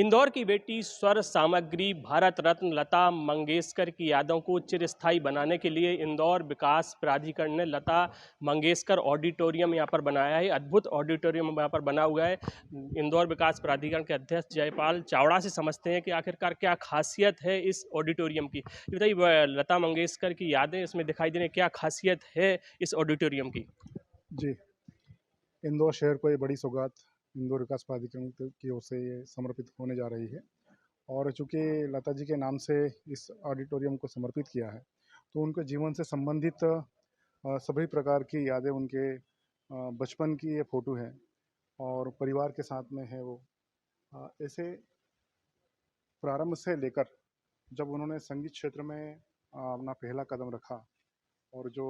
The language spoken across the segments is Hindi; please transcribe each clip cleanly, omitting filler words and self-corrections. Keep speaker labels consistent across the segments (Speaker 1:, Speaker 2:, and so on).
Speaker 1: इंदौर की बेटी स्वर सामग्री भारत रत्न लता मंगेशकर की यादों को चिरस्थायी बनाने के लिए इंदौर विकास प्राधिकरण ने लता मंगेशकर ऑडिटोरियम यहाँ पर बनाया है। अद्भुत ऑडिटोरियम यहाँ पर बना हुआ है। इंदौर विकास प्राधिकरण के अध्यक्ष जयपाल चावड़ा से समझते हैं कि आखिरकार क्या खासियत है इस ऑडिटोरियम की। ये बताइए, लता मंगेशकर की यादें इसमें दिखाई दे रही हैं, क्या खासियत है इस ऑडिटोरियम की?
Speaker 2: जी, इंदौर शहर को ये बड़ी सौगात इंदौर विकास प्राधिकरण की ओर से ये समर्पित होने जा रही है। और चूँकि लता जी के नाम से इस ऑडिटोरियम को समर्पित किया है, तो उनके जीवन से संबंधित सभी प्रकार की यादें, उनके बचपन की ये फ़ोटो है और परिवार के साथ में है वो। ऐसे प्रारंभ से लेकर जब उन्होंने संगीत क्षेत्र में अपना पहला कदम रखा और जो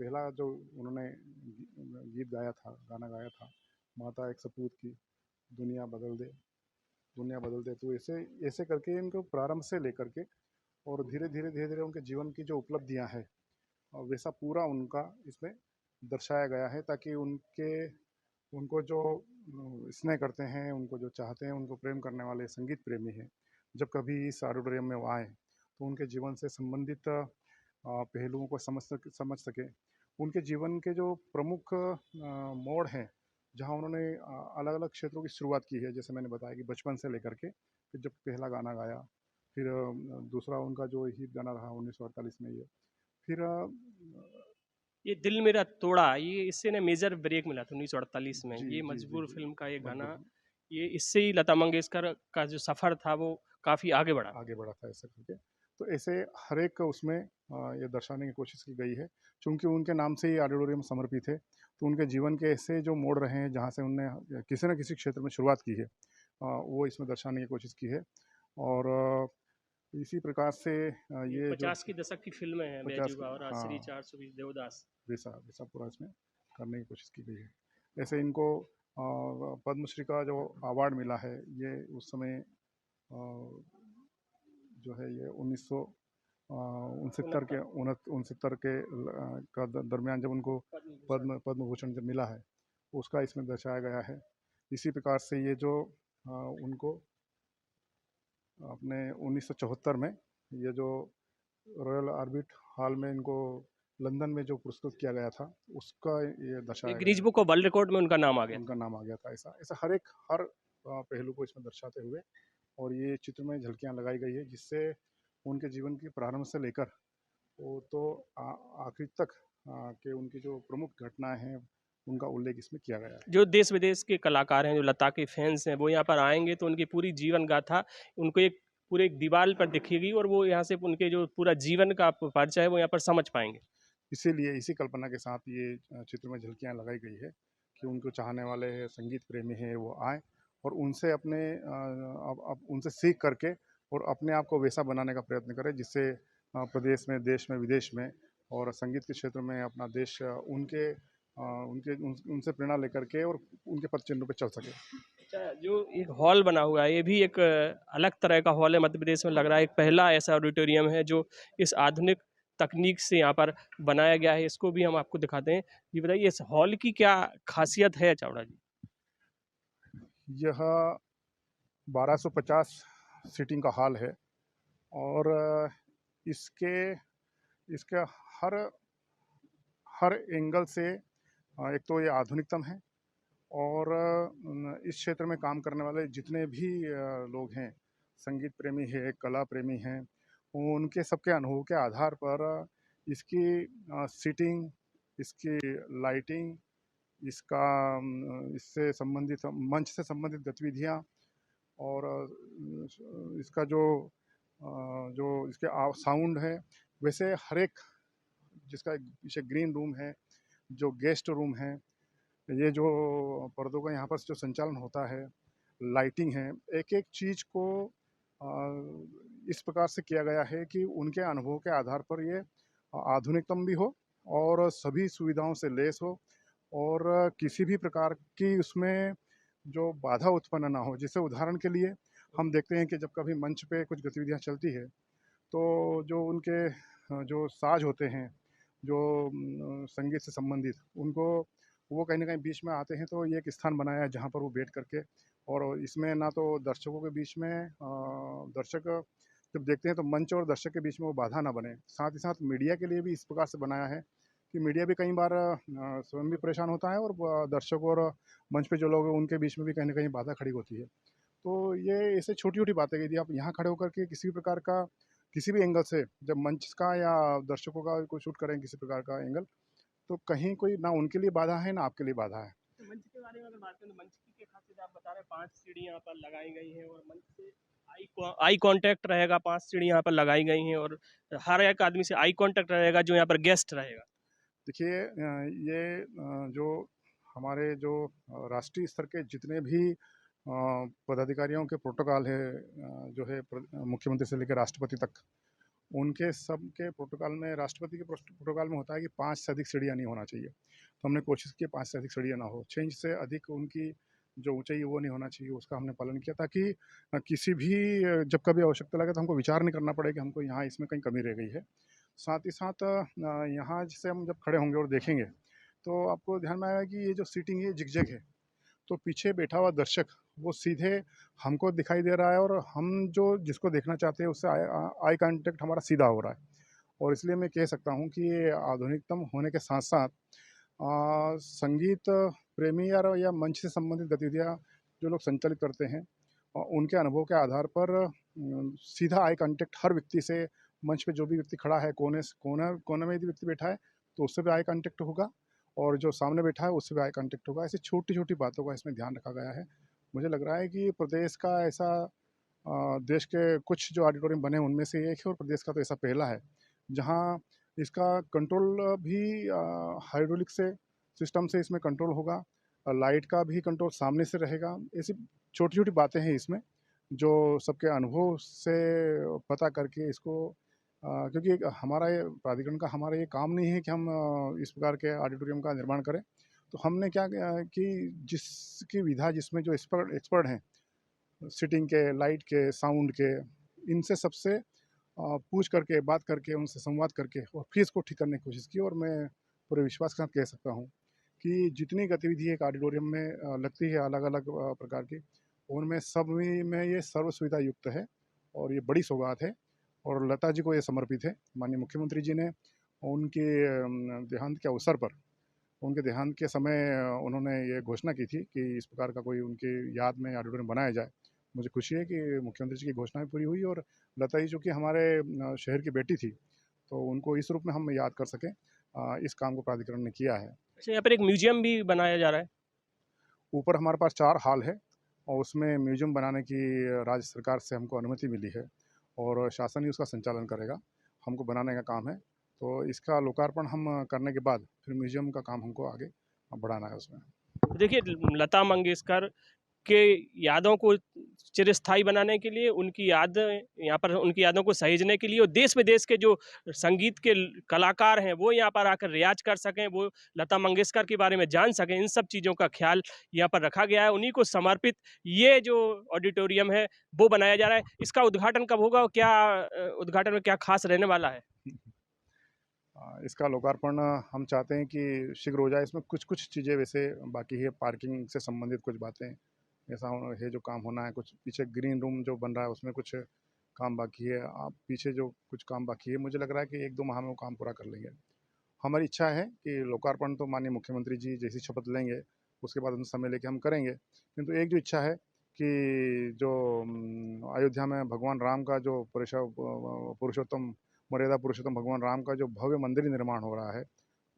Speaker 2: पहला जो उन्होंने गीत गाया था, गाना गाया था, माता एक सपूत की, दुनिया बदल दे, दुनिया बदल दे। तो ऐसे ऐसे करके इनको प्रारंभ से लेकर के और धीरे धीरे उनके जीवन की जो उपलब्धियां हैं, वैसा पूरा उनका इसमें दर्शाया गया है, ताकि उनको जो स्नेह करते हैं, उनको जो चाहते हैं, उनको प्रेम करने वाले संगीत प्रेमी हैं, जब कभी इस ऑडिटोरियम में वो आए तो उनके जीवन से संबंधित पहलुओं को समझ सके। उनके जीवन के जो प्रमुख मोड़ हैं, जहाँ उन्होंने अलग अलग क्षेत्रों की शुरुआत की है, जैसे मैंने बताया कि बचपन से लेकर के फिर जब पहला गाना गाया, फिर दूसरा उनका जो हिट गाना रहा 1948 में, ये फिर
Speaker 1: ये दिल मेरा तोड़ा, ये इससे ना मेजर ब्रेक मिला था 1948 में।
Speaker 2: जी
Speaker 1: ये
Speaker 2: जी जी
Speaker 1: मजबूर
Speaker 2: जी
Speaker 1: फिल्म का ये गाना,
Speaker 2: मजबूर
Speaker 1: ये इससे ही लता मंगेशकर का जो सफ़र था वो काफ़ी आगे बढ़ा।
Speaker 2: आगे बढ़ा था ऐसा करके। तो ऐसे हर एक उसमें ये दर्शाने की कोशिश की गई है। चूँकि उनके नाम से ही ऑडिटोरियम समर्पित है, तो उनके जीवन के ऐसे जो मोड़ रहे हैं, जहाँ से उनने किसी न किसी क्षेत्र में शुरुआत की है, वो इसमें दर्शाने की कोशिश की है। और इसी प्रकार से
Speaker 1: ये
Speaker 2: ये जो
Speaker 1: 50 के दशक की फ़िल्में हैं,
Speaker 2: 50
Speaker 1: बैजू बावरा, श्री
Speaker 2: हाँ,
Speaker 1: 420, देवदास।
Speaker 2: वैसा वैसा पूरा इसमें करने की कोशिश की गई है। ऐसे इनको पद्मश्री का जो अवार्ड मिला है, ये उस समय अ, जो है ये 1969 के
Speaker 1: 69
Speaker 2: 69 के दरमियान जब उनको
Speaker 1: पद्म भूषण।
Speaker 2: पद्म पद्म भूषण जब मिला है, उसका इसमें दर्शाया गया है। इसी प्रकार से ये जो उनको अपने 1974 में ये जो रॉयल आर्बिट हॉल में इनको लंदन में जो पुरस्कृत किया गया था, उसका ये
Speaker 1: ये
Speaker 2: दर्शाया गया
Speaker 1: गिनीज
Speaker 2: है।
Speaker 1: बुक ऑफ वर्ल्ड रिकॉर्ड में उनका नाम आ गया था।
Speaker 2: उनका नाम आ गया था। ऐसा ऐसा हर पहलू को इसमें दर्शाते हुए और ये चित्र में झलकियाँ लगाई गई है, जिससे उनके जीवन की प्रारंभ से लेकर वो तो आखिर तक के उनकी जो प्रमुख घटनाएं हैं, उनका उल्लेख इसमें किया गया है।
Speaker 1: जो देश-विदेश के कलाकार हैं, जो लता के फैन्स हैं, वो यहाँ पर आएँगे तो उनकी पूरी जीवन गाथा उनको एक पूरे एक दीवार पर दिखेगी और वो यहाँ से उनके जो पूरा जीवन का परिचय है, वो यहाँ पर समझ पाएँगे।
Speaker 2: इसीलिए इसी कल्पना के साथ ये चित्र में झलकियाँ लगाई गई है कि उनको चाहने वाले हैं, संगीत प्रेमी हैं, वो आएँ और उनसे अपने अब उनसे सीख करके और अपने आप को वैसा बनाने का प्रयत्न करें, जिससे प्रदेश में, देश में, विदेश में और संगीत के क्षेत्र में अपना देश उनसे प्रेरणा लेकर के और उनके पद चिन्हों पे चल सके।
Speaker 1: अच्छा, जो एक हॉल बना हुआ है, ये भी एक अलग तरह का हॉल है, मध्य प्रदेश में लग रहा है एक पहला ऐसा ऑडिटोरियम है जो इस आधुनिक तकनीक से यहाँ पर बनाया गया है। इसको भी हम आपको दिखाते हैं। ये बताइए, इस हॉल की क्या खासियत है चावड़ा जी?
Speaker 2: यह 1250 सीटिंग का हॉल है और इसके इसके हर हर एंगल से एक तो ये आधुनिकतम है और इस क्षेत्र में काम करने वाले जितने भी लोग हैं, संगीत प्रेमी है, कला प्रेमी हैं, उनके सबके अनुभव के आधार पर इसकी सीटिंग, इसकी लाइटिंग, इसका इससे संबंधित मंच से संबंधित गतिविधियाँ और इसका जो इसके साउंड है, वैसे हर एक जिसका एक पीछे ग्रीन रूम है, जो गेस्ट रूम है, ये जो पर्दों का यहाँ पर जो संचालन होता है, लाइटिंग है, एक-एक चीज़ को अ, इस प्रकार से किया गया है कि उनके अनुभव के आधार पर ये आधुनिकतम भी हो और सभी सुविधाओं से लैस हो और किसी भी प्रकार की उसमें जो बाधा उत्पन्न ना हो। जैसे उदाहरण के लिए हम देखते हैं कि जब कभी मंच पे कुछ गतिविधियाँ चलती है, तो जो उनके जो साज़ होते हैं, जो संगीत से संबंधित, उनको वो कहीं ना कहीं बीच में आते हैं, तो ये एक स्थान बनाया है जहाँ पर वो बैठ करके, और इसमें ना तो दर्शकों के बीच में दर्शक जब देखते हैं तो मंच और दर्शक के बीच में वो बाधा ना बने। साथ ही साथ मीडिया के लिए भी इस प्रकार से बनाया है कि मीडिया भी कई बार स्वयं भी परेशान होता है, और दर्शक और मंच पे जो लोग हैं उनके बीच में भी कहीं ना कहीं बाधा खड़ी होती है। तो ये ऐसे छोटी-छोटी बातें, यदि आप यहाँ खड़े होकर के किसी भी प्रकार का, किसी भी एंगल से जब मंच का या दर्शकों का कोई शूट करें किसी प्रकार का एंगल, तो कहीं कोई ना उनके लिए बाधा है, ना आपके लिए बाधा है।
Speaker 1: तो मंच के बारे में अगर बात करें तो मंच की क्या खासियत आप बता रहे हैं, 5 सीढ़ी यहाँ पर लगाई गई हैं और मंच से आई कांटेक्ट रहेगा, 5 सीढ़ी यहाँ पर लगाई गई हैं और हर एक आदमी से आई कांटेक्ट रहेगा जो यहाँ पर गेस्ट रहेगा।
Speaker 2: देखिए ये जो हमारे जो राष्ट्रीय स्तर के जितने भी पदाधिकारियों के प्रोटोकॉल है, जो है मुख्यमंत्री से लेकर राष्ट्रपति तक, उनके सब के प्रोटोकॉल में, राष्ट्रपति के प्रोटोकॉल में होता है कि 5 से अधिक सीढ़ियाँ नहीं होना चाहिए। तो हमने कोशिश की 5 से अधिक सीढ़ियाँ ना हो, 6 इंच से अधिक उनकी जो ऊंचाई है वो नहीं होना चाहिए, उसका हमने पालन किया, ताकि किसी भी जब कभी आवश्यकता लगे तो हमको विचार नहीं करना पड़े कि हमको यहाँ इसमें कहीं कमी रह गई है। साथ ही साथ यहाँ जैसे हम जब खड़े होंगे और देखेंगे तो आपको ध्यान में आएगा कि ये जो सीटिंग है जिगजैग है, तो पीछे बैठा हुआ दर्शक वो सीधे हमको दिखाई दे रहा है, और हम जो जिसको देखना चाहते हैं उससे आई कांटेक्ट हमारा सीधा हो रहा है। और इसलिए मैं कह सकता हूँ कि ये आधुनिकतम होने के साथ साथ संगीत प्रेमी या मंच से संबंधित गतिविधियाँ जो लोग संचालित करते हैं, उनके अनुभव के आधार पर सीधा आई कांटेक्ट हर व्यक्ति से, मंच पे जो भी व्यक्ति खड़ा है, कोने में यदि व्यक्ति बैठा है तो उससे भी आई कांटेक्ट होगा, और जो सामने बैठा है उससे भी आई कांटेक्ट होगा। ऐसी छोटी छोटी बातों का इसमें ध्यान रखा गया है। मुझे लग रहा है कि प्रदेश का ऐसा देश के कुछ जो ऑडिटोरियम बने उनमें से एक है, और प्रदेश का तो ऐसा पहला है जहां इसका कंट्रोल भी हाइड्रोलिक से सिस्टम से इसमें कंट्रोल होगा, लाइट का भी कंट्रोल सामने से रहेगा। ऐसी छोटी छोटी बातें हैं इसमें जो सबके अनुभव से पता करके इसको क्योंकि हमारा ये प्राधिकरण का हमारा ये काम नहीं है कि हम इस प्रकार के ऑडिटोरियम का निर्माण करें। तो हमने क्या किया कि जिसकी विधा जिसमें जो एक्सपर्ट हैं, सीटिंग के, लाइट के, साउंड के, इनसे सबसे पूछ करके, बात करके, उनसे संवाद करके और फिर इसको ठीक करने की कोशिश की। और मैं पूरे विश्वास के साथ कह सकता हूँ कि जितनी गतिविधि एक ऑडिटोरियम में लगती है अलग अलग प्रकार की, उनमें सब में ये सर्व सुविधा युक्त है, और ये बड़ी सौगात है, और लता जी को ये समर्पित है। माननीय मुख्यमंत्री जी ने उनके देहांत के अवसर पर, उनके देहांत के समय उन्होंने ये घोषणा की थी कि इस प्रकार का कोई उनकी याद में ऑडिटोरियम बनाया जाए। मुझे खुशी है कि मुख्यमंत्री जी की घोषणा भी पूरी हुई, और लता जी चूँकि हमारे शहर की बेटी थी, तो उनको इस रूप में हम याद कर सकें, इस काम को प्राधिकरण ने किया है।
Speaker 1: अच्छा, यहाँ पर एक म्यूजियम भी बनाया जा रहा है।
Speaker 2: ऊपर हमारे पास 4 हॉल है, और उसमें म्यूजियम बनाने की राज्य सरकार से हमको अनुमति मिली है, और शासन ही उसका संचालन करेगा। हमको बनाने का काम है, तो इसका लोकार्पण हम करने के बाद फिर म्यूजियम का काम हमको आगे बढ़ाना है उसमें।
Speaker 1: देखिए, लता मंगेशकर के यादों को चिरस्थायी बनाने के लिए, उनकी याद यहाँ पर, उनकी यादों को सहेजने के लिए, और देश विदेश के जो संगीत के कलाकार हैं वो यहाँ पर आकर रियाज कर सकें, वो लता मंगेशकर के बारे में जान सकें, इन सब चीज़ों का ख्याल यहाँ पर रखा गया है। उन्हीं को समर्पित ये जो ऑडिटोरियम है वो बनाया जा रहा है। इसका उद्घाटन कब होगा और क्या उद्घाटन में क्या खास रहने वाला है?
Speaker 2: इसका लोकार्पण हम चाहते हैं कि शीघ्र हो जाए। इसमें कुछ चीज़ें वैसे बाकी है, पार्किंग से संबंधित कुछ बातें ऐसा है जो काम होना है, कुछ पीछे ग्रीन रूम जो बन रहा है उसमें कुछ काम बाकी है, आप पीछे जो कुछ काम बाकी है, मुझे लग रहा है कि 1-2 माह में वो काम पूरा कर लेंगे। हमारी इच्छा है कि लोकार्पण तो माननीय मुख्यमंत्री जी जैसी शपथ लेंगे उसके बाद हम समय लेके हम करेंगे, किंतु एक जो इच्छा है कि जो अयोध्या में भगवान राम का जो पुरुषोत्तम मर्यादा पुरुषोत्तम भगवान राम का जो भव्य मंदिर निर्माण हो रहा है,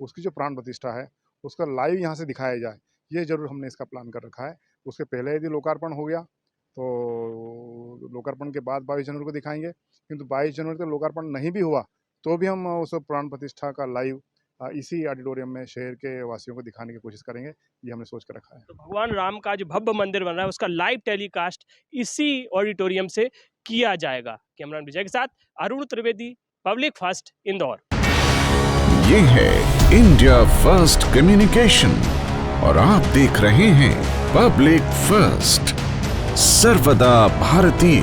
Speaker 2: उसकी जो प्राण प्रतिष्ठा है उसका लाइव यहाँ से दिखाया जाए, ये ज़रूर हमने इसका प्लान कर रखा है। उसके पहले यदि लोकार्पण हो गया तो लोकार्पण के बाद 22 जनवरी को दिखाएंगे, किंतु 22 जनवरी तक लोकार्पण नहीं भी हुआ तो भी हम उस प्राण प्रतिष्ठा का लाइव इसी ऑडिटोरियम में शहर के वासियों को दिखाने की कोशिश करेंगे, ये हमने सोच कर रखा है।
Speaker 1: तो भगवान राम का जो भव्य मंदिर बन रहा है उसका लाइव टेलीकास्ट इसी ऑडिटोरियम से किया जाएगा। कैमरामैन विजय के साथ अरुण त्रिवेदी, पब्लिक फर्स्ट, इंदौर।
Speaker 3: ये है इंडिया फर्स्ट कम्युनिकेशन और आप देख रहे हैं पब्लिक फर्स्ट, सर्वदा भारतीय।